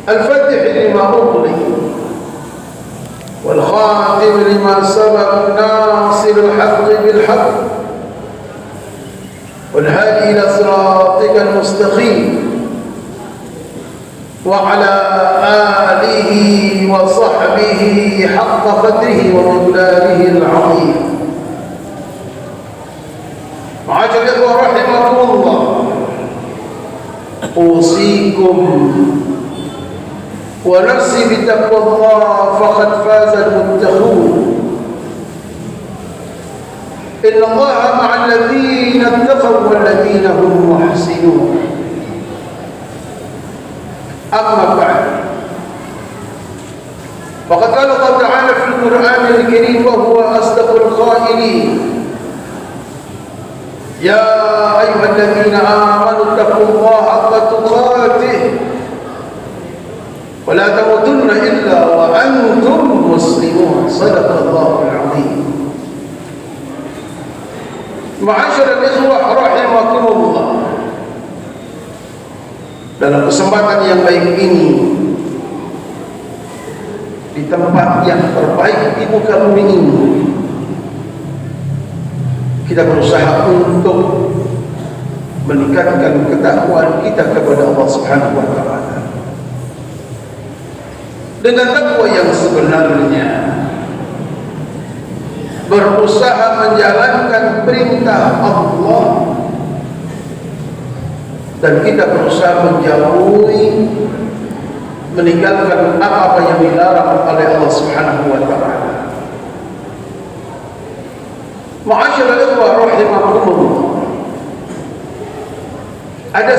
الفتح لما أغلق والخاتم لما سبق ناصر الحق بالحق والهادي إلى صراطك المستقيم وعلى آله وصحبه حق قدره ومقداره العظيم. معاشر الإخوة رحمكم الله، أوصيكم ونفسي بتقوى الله فقد فاز المتقون. إن الله مع الذين اتقوا والذين هم محسنون. أما بعد، فقد قال الله تعالى في القرآن الكريم وهو أصدق القائلين: يا أيها الذين آمنوا اتقوا الله حق تقاته ولا تموتن إلا وأنتم مسلمون. صدق الله العظيم. معاشر الإخوة رحمكم الله, dalam kesempatan yang baik ini, di tempat yang terbaik di muka bumi ini, kita berusaha untuk meningkatkan ketakwaan kita kepada Allah Subhanahu wa taala dengan takwa yang sebenarnya, berusaha menjalankan perintah Allah dan kita berusaha menjauhi, meninggalkan apa-apa yang dilarang oleh Allah Subhanahu wa taala. Ma'asyiral ikhwah rahimakumullah, ada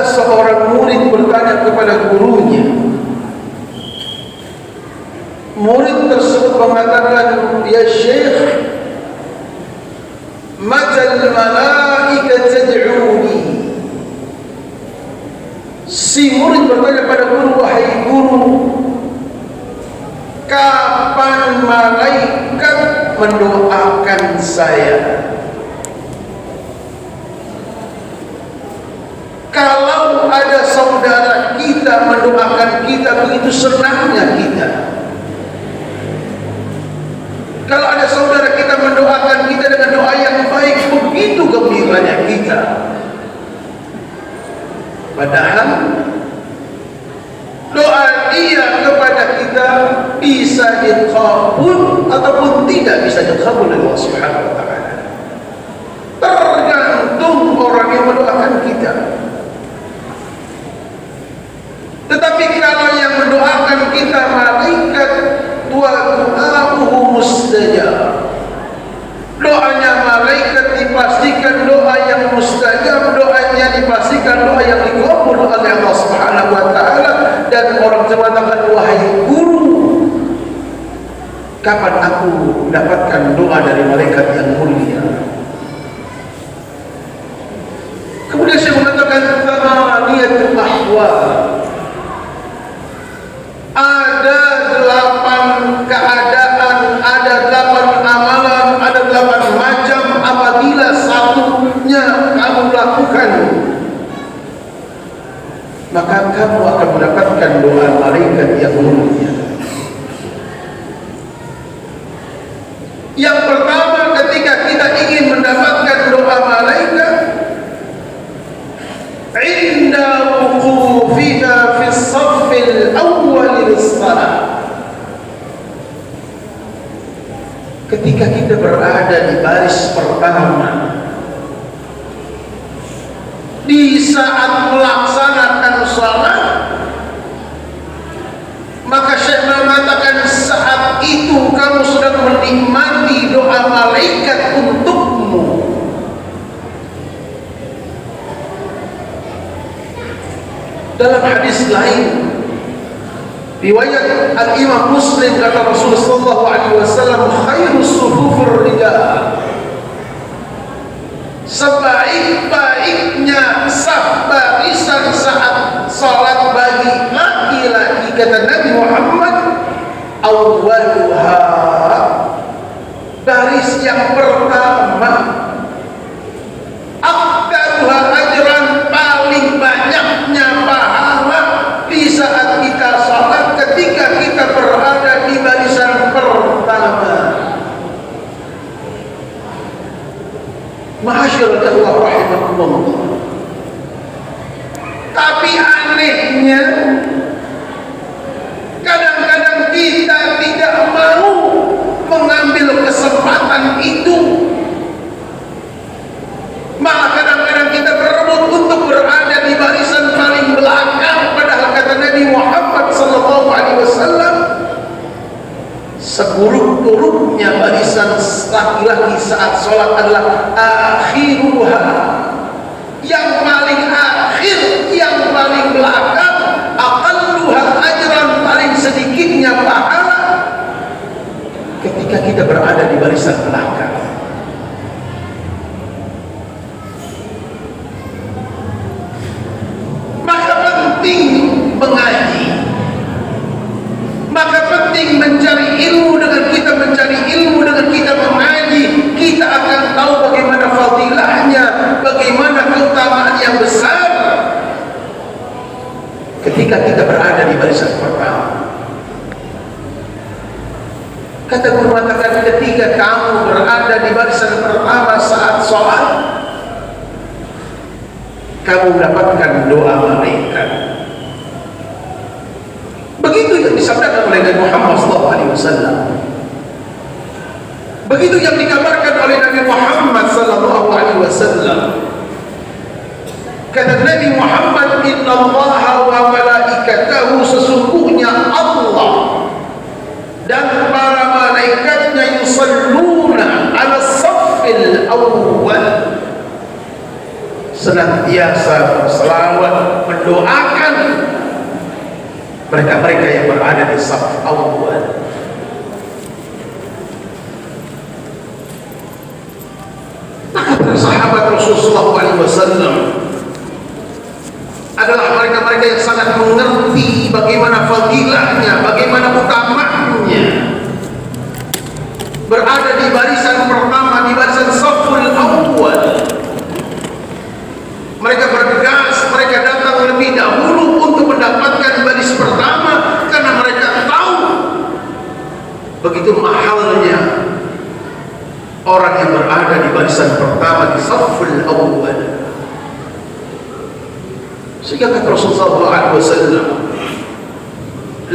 seorang murid bertanya kepada gurunya. Murid tersebut mengatakan, "Ya Syekh, matal malaika tad'uni?" Si murid bertanya pada guru, "Wahai guru, kapan malaikat mendoakan saya? Kalau ada saudara kita mendoakan kita, begitu senangnya kita. Kalau ada saudara kita mendoakan kita dengan doa yang baik, begitu gembiranya kita. Padahal doa dia kepada kita bisa dikabul ataupun tidak bisa dikabul oleh Allah Subhanahu wa taala. Tergantung orang yang mendoakan kita. Tetapi kalau yang mendoakan kita malaikat, du'a'uhu mustajab. Doanya malaikat dipastikan doa yang mustajab, doanya dipastikan doa yang dikabul oleh Allah Subhanahu wa taala. Dan orang mengatakan, "Wahai guru, kapan aku mendapatkan doa dari malaikat yang mulia?" Kemudian saya mengatakan, "Thamaniyatul ahwal." Ada 8 keadaan, ada 8 amalan, ada 8 macam. Apabila satunya kamu lakukan, maka kamu akan mendapatkan doa malaikat yang mulia. Yang pertama, ketika kita ingin mendapatkan doa malaikat, inda wuqufina fi as-saffil awwal lis-salat. Ketika kita berada di baris pertama, di saat melaksanakan salat, maka Syekh mengatakan saat itu kamu sedang menikmati doa malaikat untukmu. Dalam hadis lain riwayat Al-Imam Muslim, kata Rasulullah sallallahu alaihi wasallam, "Khairus sufufur rijal." Sebaik-baiknya saf barisan saat salat bagi laki-laki, kata Nabi Muhammad, awwaluha, baris yang pertama, aktaruha ajran, paling banyaknya pahala di saat kita sebaliknya, kadang-kadang kita tidak mau mengambil kesempatan itu. Malah kadang-kadang kita berebut untuk berada di barisan paling belakang, padahal kata Nabi Muhammad SAW, seburuk-buruknya barisan laki-laki saat sholat adalah akhiruha, yang paling akhir, yang paling belakang, aqalluha ajran, paling sedikitnya pahala ketika kita berada di barisan belakang. Maka penting mengaji, maka penting mencari ilmu. Dengan kita mencari ilmu, dengan kita mengaji, kita akan tahu bagaimana fadilahnya, bagaimana keutamaan yang besar ketika kita berada di barisan pertama. Kata guru mengatakan, ketika kamu berada di barisan pertama saat sholat, kamu mendapatkan doa malaikat. Begitu yang disabdakan oleh Nabi Muhammad SAW. Begitu yang dikabarkan oleh Nabi Muhammad SAW. Kata Nabi Muhammad, Inna Allah wa malaikatahu, sesungguhnya Allah dan para malaikatnya yusalluna ala saffil awwal, senantiasa berselawat mendoakan mereka-mereka yang berada di saf awal. Maka para sahabat Rasulullah SAW adalah mereka-mereka yang sangat mengerti bagaimana fadilahnya, bagaimana utamanya berada di barisan pertama, di barisan saful awal. Mereka bergegas, mereka datang lebih dahulu untuk mendapatkan baris pertama, karena mereka tahu begitu mahalnya orang yang berada di barisan pertama, di saful awal. Sehingga kata Rasulullah SAW,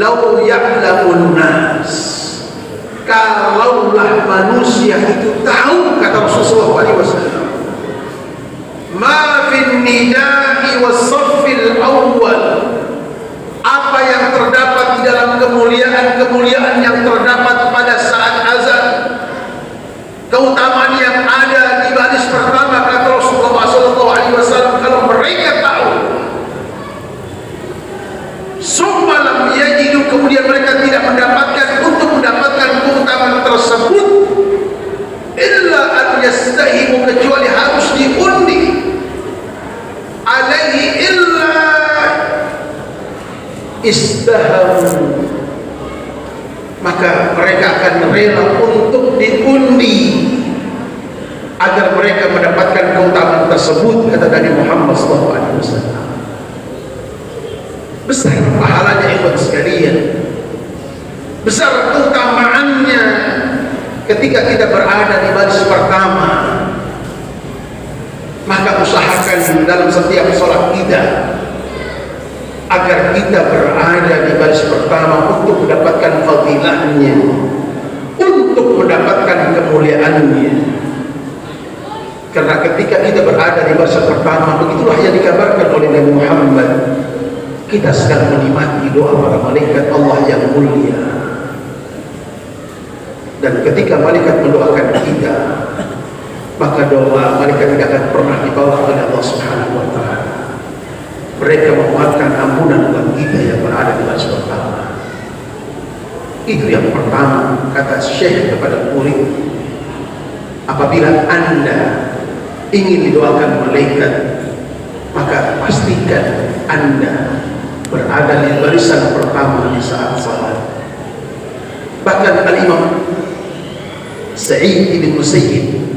"Lau ya'lamun nas," kalaulah manusia itu tahu, kata Rasulullah SAW, "ma fin nida'i was-saffil awwal," apa yang terdapat di dalam kemuliaan-kemuliaan yang terdapat pada saat azan, keutamaan yang ada di baris pertama, kata Rasulullah SAW, kalau mereka tahu, summa lam yajidu, kemudian mereka tidak mendapatkan, untuk mendapatkan keutamaan tersebut, illa an yastahimu, kecuali harus diundi, alaihi illa istahamu, maka mereka akan rela untuk diundi agar mereka mendapatkan keutamaan tersebut, kata Nabi Muhammad SAW. Besar pahalanya ikhwan sekalian, besar keutamaannya ketika kita berada di baris pertama. Maka usahakan dalam setiap sholat kita agar kita berada di baris pertama untuk mendapatkan fadilahnya, untuk mendapatkan kemuliaannya. Karena ketika kita berada di baris pertama, begitulah yang dikabarkan oleh Nabi Muhammad, kita sedang menikmati doa para malaikat Allah yang mulia. Dan ketika malaikat mendoakan kita, maka doa malaikat tidak akan pernah dibawa oleh Allah Subhanahu wa Ta'ala. Mereka memohonkan ampunan buat kita yang berada di baris pertama. Itu yang pertama, kata Syekh kepada murid, apabila Anda ingin didoakan malaikat, maka pastikan Anda berada di barisan pertama di saat salat. Bahkan Al-Imam Sa'id bin Musayyib,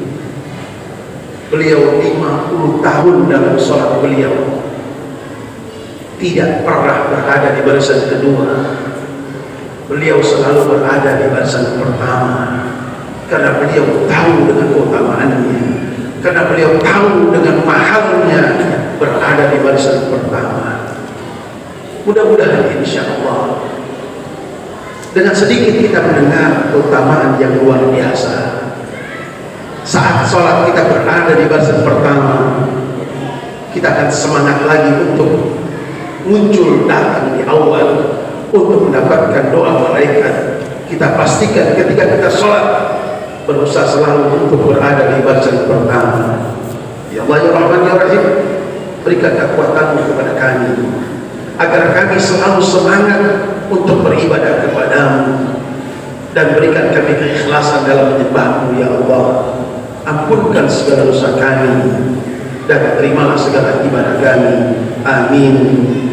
beliau 50 tahun dalam salat beliau tidak pernah berada di barisan kedua. Beliau selalu berada di barisan pertama, karena beliau tahu dengan keutamaannya, karena beliau tahu dengan mahalnya berada di barisan pertama. Mudah-mudahan insya Allah dengan sedikit kita mendengar keutamaan yang luar biasa. Saat sholat kita berada di barisan pertama, kita akan semangat lagi untuk muncul datang di awal untuk mendapatkan doa malaikat. Kita pastikan ketika kita sholat berusaha selalu untuk berada di barisan pertama. Ya Allah ya Rahman ya Rahim, berikan kekuatan kepada kami agar kami selalu semangat untuk beribadah kepadamu, dan berikan kami keikhlasan dalam menyembahmu ya Allah. Ampunkan segala dosa kami dan terimalah segala ibadah kami. Amin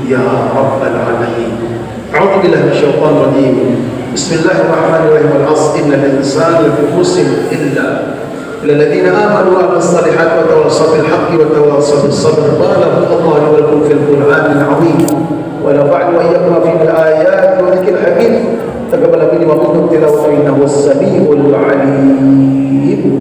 ya rabbal alamin. A'udzu billahi minasyaitonir rajim. Bismillahirrahmanirrahim. Al-'asr innal insana lafi khusr illa الذين آمنوا وعملوا الصالحات وتواصوا بالحق وتواصوا بالصبر. بارك الله لي ولكم في القرآن العظيم ونفعني وإياكم في الآيات وذكر الحكيم. تقبل مني ومنكم تلاوة إنه السميع العليم.